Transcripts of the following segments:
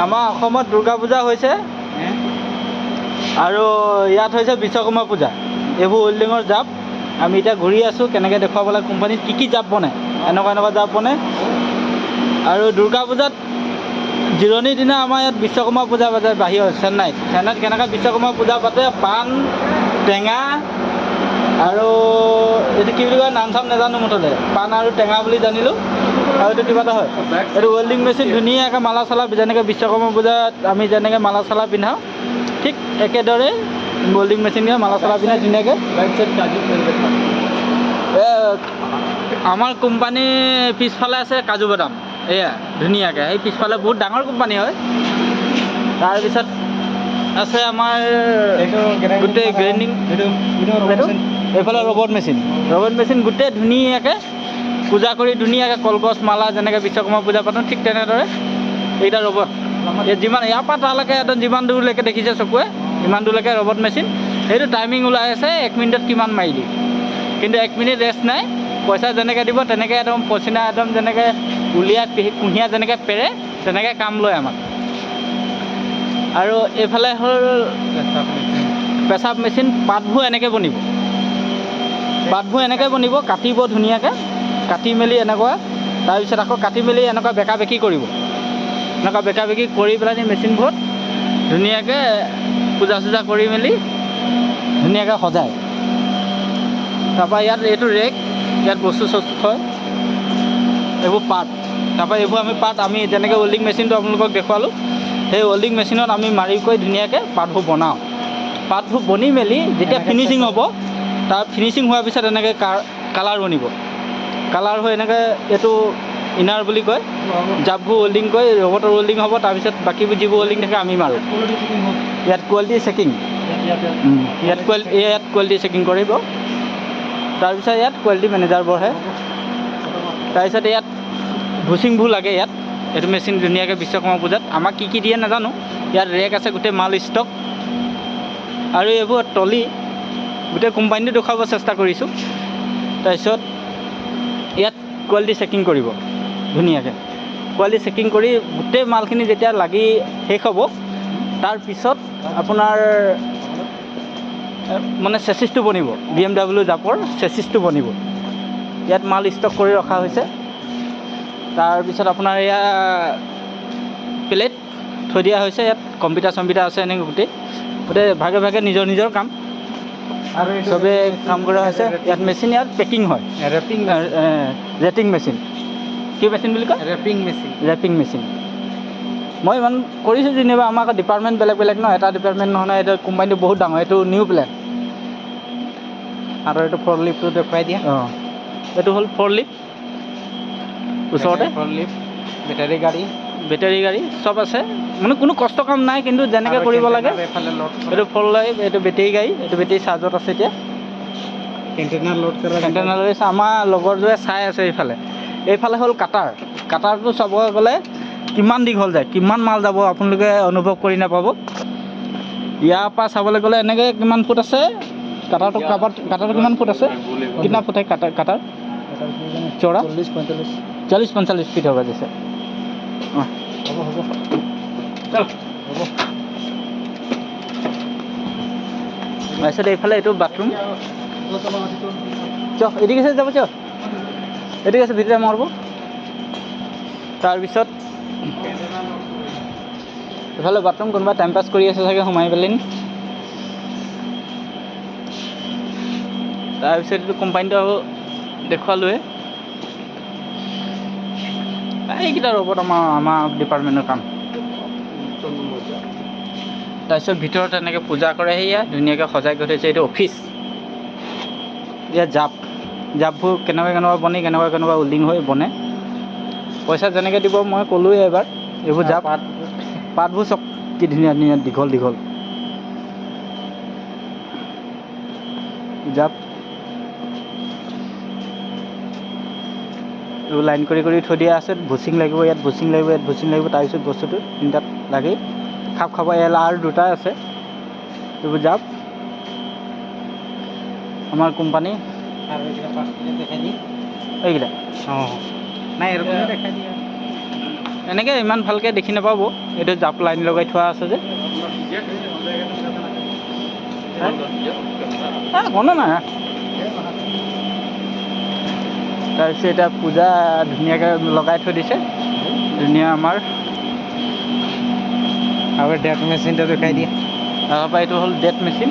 আমাৰ অসমত দুৰ্গা পূজা হৈছে আৰু ইয়াত হৈছে বিশ্বকৰ্মা পূজা। এইবোৰ ৱেল্ডিঙৰ জাপ আমি এতিয়া ঘূৰি আছোঁ, কেনেকৈ দেখুৱাব লাগে কোম্পানীত কি জাপ বনে, এনেকুৱা জাপ বনে। আৰু দুৰ্গা পূজাত জিৰণিৰ দিনা আমাৰ ইয়াত বিশ্বকৰ্মা পূজা পাতে বাহিৰত চেন্নাইত কেনেকৈ বিশ্বকৰ্মা পূজা পাতে। পাণ টেঙা আৰু এইটো কি বুলি কয় নাম চাম নাজানো, মুঠতে পাণ আৰু টেঙা বুলি জানিলোঁ। আৰু এইটো কিবা এটা হয়, এইটো ৱেল্ডিং মেচিন ধুনীয়াকৈ মালা চালা, যেনেকৈ বিশ্বকৰ্মা পূজাত আমি যেনেকৈ মালা চালা পিন্ধাওঁ ঠিক একেদৰে ৱেল্ডিং মেচিন দিয়ে মালা চালা পিন্ধাই ধুনীয়াকৈ। আমাৰ কোম্পানীৰ পিছফালে আছে কাজু বাদাম, এয়া ধুনীয়াকৈ সেই পিছফালে বহুত ডাঙৰ কোম্পানী হয়। তাৰপিছত আছে আমাৰ গোটেই গ্ৰাইণ্ডিং, এইফালে ৰবট মেচিন গোটেই ধুনীয়াকৈ পূজা কৰি ধুনীয়াকৈ কলগছ মালা যেনেকৈ বিশ্বকৰ্মা পূজা পাতোঁ ঠিক তেনেদৰে এইকেইটা ৰবট যিমান ইয়াৰ পৰা তালৈকে একদম যিমান দূৰলৈকে দেখিছে চকুৱে ইমান দূৰলৈকে ৰবট মেচিন। সেইটো টাইমিং ওলাই আছে 1 মিনিটত কিমান মাৰি দিয়ে, কিন্তু 1 মিনিট ৰেষ্ট নাই। পইচা যেনেকৈ দিব তেনেকৈ একদম পচিনা একদম যেনেকৈ উলিয়াই কুঁহিয়া যেনেকৈ পেৰে তেনেকৈ কাম লয় আমাক। আৰু এইফালে হ'ল পেচাব মেচিন। পাতবোৰ এনেকৈ বনিব, কাটিব ধুনীয়াকৈ, কাটি মেলি এনেকুৱা, তাৰপিছত আকৌ কাটি মেলি এনেকুৱা বেকা বেকি কৰিব, এনেকুৱা বেকা বেকি কৰি পেলাই মেচিনবোৰত ধুনীয়াকৈ পূজা চূজা কৰি মেলি ধুনীয়াকৈ সজায়। তাৰপৰা ইয়াত এইটো ৰেক, ইয়াত বস্তু চস্তু থয়, এইবোৰ পাৰ্ট। তাৰপৰা এইবোৰ আমি যেনেকৈ ৱেল্ডিং মেচিনটো আপোনালোকক দেখুৱালোঁ, সেই ৱেল্ডিং মেচিনত আমি মাৰি কৰি ধুনীয়াকৈ পাৰ্টবোৰ বনাওঁ। পাৰ্টবোৰ বনি মেলি যেতিয়া ফিনিচিং হ'ব, তাৰ ফিনিচিং হোৱাৰ পিছত এনেকৈ কালাৰ বনিব। কালাৰ হৈ এনেকৈ এইটো ইনাৰ বুলি কয়, জাপবোৰ ৱেল্ডিং কৰি ৰবটৰ ৱেল্ডিং হ'ব। তাৰপিছত বাকীবোৰ যিবোৰ ৱেল্ডিং থাকে আমি মাৰোঁ। ইয়াত কোৱালিটি চেকিং, ইয়াত কোৱালিটি চেকিং কৰিব। তাৰপিছত ইয়াত কোৱালিটি মেনেজাৰ বহে। তাৰপিছত ইয়াত ভুচিংবোৰ লাগে ইয়াত, এইটো মেচিন ধুনীয়াকৈ বিশ্বকৰ্মা পূজাত আমাক কি দিয়ে নাজানো। ইয়াত ৰেক আছে, গোটেই মাল ষ্টক। আৰু এইবোৰ টলি গোটেই কোম্পানীটো দেখুৱাব চেষ্টা কৰিছোঁ। তাৰপিছত ইয়াত কোৱালিটি চেকিং কৰিব ধুনীয়াকৈ। কোৱালিটি চেকিং কৰি গোটেই মালখিনি যেতিয়া লাগি শেষ হ'ব, তাৰপিছত আপোনাৰ মানে চেচিছটো বনিব, BMW জাপৰ চেচিছটো বনিব। ইয়াত মাল ষ্টক কৰি ৰখা হৈছে। তাৰপিছত আপোনাৰ এয়া প্লেট থৈ দিয়া হৈছে, ইয়াত কম্পিউটাৰ আছে এনেকৈ গোটেই ভাগে ভাগে নিজৰ কাম আৰু চবেই কাম কৰা হৈছে। ইয়াত মেচিন, ইয়াত পেকিং হয়, ৰেপিং মেচিন। কি মেচিন বুলি কয়? Wrapping machine. মই ইমান কৰিছোঁ যেনিবা, আমাৰ আকৌ ডিপাৰ্টমেণ্ট বেলেগ ন, এটা ডিপাৰ্টমেণ্ট নহয়। এইটো কোম্পানীটো বহুত ডাঙৰ, এইটো নিউ প্লেন। আৰু এইটো ফ'ৰ লিফটো দেখুৱাই দিয়া। এইটো হ'ল ফ'ৰ লিফ, ওচৰতে বেটাৰী গাড়ী চব আছে, মানে কোনো কষ্ট কাম নাই, কিন্তু যেনেকৈ কৰিব লাগে। এইটো ফ'ৰ লাইফ, এইটো বেটাৰী গাড়ী, এইটো বেটাৰী চাৰ্জত আছে এতিয়া। কণ্টেইনাৰ লৈ আমাৰ লগৰটোৱে চাই আছে। এইফালে হ'ল কাটাৰটো চাব গ'লে কিমান দীঘল যায়, কিমান মাল যাব আপোনালোকে অনুভৱ কৰি নাপাব। ইয়াৰ পৰা চাবলৈ গ'লে এনেকৈ কিমান ফুট আছে কাটাৰটো কিমান ফুট আছে, কিমান ফুট কাটাৰ চৌৰা 40-45 ফিট হ'ব দিছে। হ'ব তাৰপিছত এইফালে এইটো বাথৰুম। এদিকে আছে যাব, এদিকে আছে ভিতৰে মাৰব। তাৰপিছত এফালে বাথৰুম, কোনোবা টাইম পাছ কৰি আছে চাগে সোমাই পেলাই। তাৰপিছত এইটো কোম্পানীটো দেখুৱালোৱে। এইকেইটা ৰবট আমাৰ ডিপাৰ্টমেণ্টৰ কাম। তাৰপিছত ভিতৰত এনেকৈ পূজা কৰে, সেয়া ধুনীয়াকৈ সজাই কৰি থৈছে। এইটো অফিচ। ইয়াত জাপবোৰ কেনেকুৱা বনে, কেনেকুৱা ৱেল্ডিং হৈ বনে। পইচা যেনেকৈ দিব মই ক'লোৱে এবাৰ। এইবোৰ জাপ পাতবোৰ চব কি ধুনীয়া দীঘল জাপ। এইবোৰ লাইন কৰি থৈ দিয়া আছে। ভুচিং লাগিব, ইয়াত ভুচিং লাগিব, ইয়াত ভুচিং লাগিব। তাৰপিছত বস্তুটো তিনিটাত লাগি খাপ খাব। আৰু দুটা আছে। এইবোৰ জাপ আমাৰ কোম্পানী। এইকেইটা নাই, দেখাই দিয়া। এনেকৈ ইমান ভালকৈ দেখি নাপাব, এইটো জাপ লাইন লগাই থোৱা আছে যে কোনো নাই। তাৰপিছত এতিয়া পূজা ধুনীয়াকৈ লগাই থৈ দিছে, ধুনীয়া আমাৰ। আৰু ডেট মেচিনটো দেখাই দিয়ে। তাৰপৰা এইটো হ'ল ডেট মেচিন,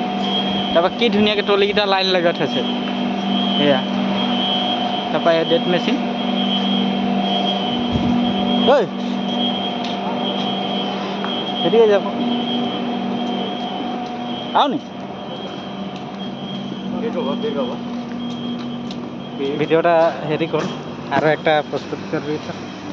তাৰপৰা কি ধুনীয়াকৈ ট্ৰলিকেইটা লাইন লগাই থৈছে এয়া। তাৰপৰা এই ডেট মেচিন ঐ সেটিকে যাব আৰু নি ভিডিঅ'টা হেৰি কৰ আৰু একটা প্ৰস্তুত কৰবি তো।